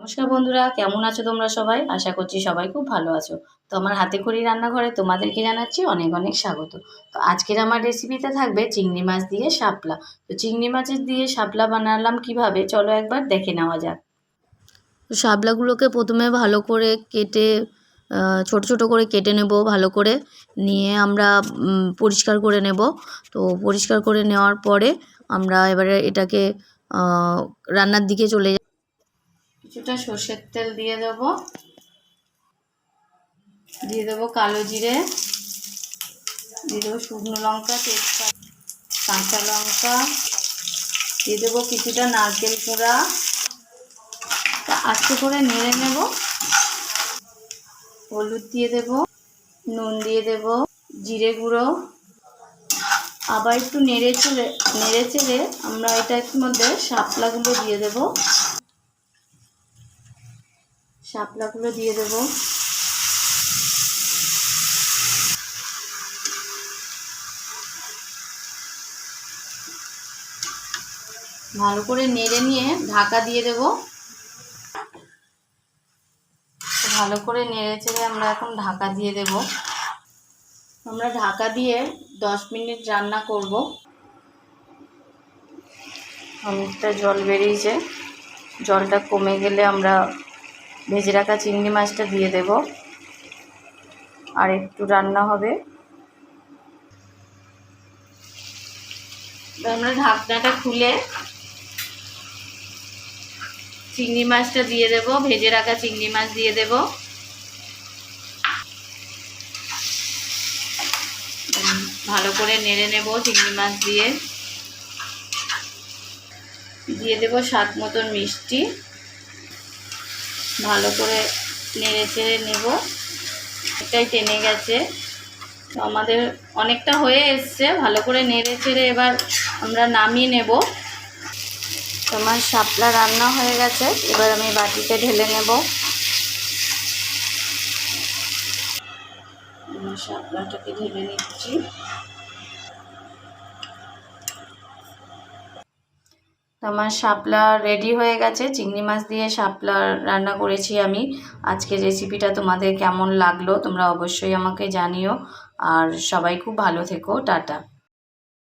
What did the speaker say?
নমস্কার বন্ধুরা, কেমন আছো তোমরা সবাই? আশা করছি সবাই খুব ভালো আছো। তো আমার হাতেখড়ি রান্নাঘরে তোমাদেরকে জানাচ্ছি অনেক অনেক স্বাগত। তো আজকের আমার রেসিপিতে থাকবে চিংড়ি মাছ দিয়ে শাপলা। তো চিংড়ি মাছের দিয়ে শাপলা বানালাম কিভাবে, চলো একবার দেখে নেওয়া যাক। তো শাপলাগুলোকে প্রথমে ভালো করে কেটে ছোট ছোট করে কেটে নেব, ভালো করে নিয়ে আমরা পরিষ্কার করে নেব। তো পরিষ্কার করে নেওয়ার পরে আমরা এবারে এটাকে রান্নার দিকে চলে যাব। কিছুটা সর্ষের তেল দিয়ে দেবো, কালো জিরে, দিয়ে দেবো শুকনো লঙ্কা, তেজপাতা, কাঁচা লঙ্কা, দিয়ে দেবো কিছুটা নারকেল কোড়া। আস্তে করে নেড়ে নেব। হলুদ দিয়ে দেব, নুন দিয়ে দেব, জিরে গুঁড়ো, আবার একটু নেড়ে চেড়ে আমরা এটার মধ্যে শাপলাগুলো দিয়ে দেব। ভালো করে নেড়ে নিয়ে ঢাকা দিয়ে দেব। ভালো করে নেড়ে চেড়ে আমরা এখন ঢাকা দিয়ে দেব। আমরা ঢাকা দিয়ে 10 মিনিট রান্না করব। অনেকটা জল বেরিয়েছে, জলটা কমে গেলে আমরা ভেজে রাখা চিংড়ি মাছটা দিয়ে দেব। আর একটু রান্না হবে। আমরা ঢাকনাটা খুলে চিংড়ি মাছটা দিয়ে দেব, ভেজে রাখা চিংড়ি মাছ দিয়ে দেব। ভালো করে নেড়ে নেব চিংড়ি মাছ দিয়ে দেব স্বাদ মতন মিষ্টি। ভালো করে নেড়ে চেড়ে নেব। এটাই টেনে গেছে, তো আমাদের অনেকটা হয়ে এসছে। ভালো করে নেড়ে চেড়ে এবার আমরা নামিয়ে নেব। তোমার শাপলা রান্না হয়ে গেছে, এবার আমি বাটিতে ঢেলে নেব। শাপলাটাকে ঢেলে নিচ্ছি। আমার শাপলা রেডি হয়ে গেছে। চিংড়ি মাছ দিয়ে শাপলা রান্না করেছি আমি। আজকের রেসিপিটা তোমাদের কেমন লাগলো তোমরা অবশ্যই আমাকে জানিও। আর সবাই খুব ভালো থেকো। টাটা।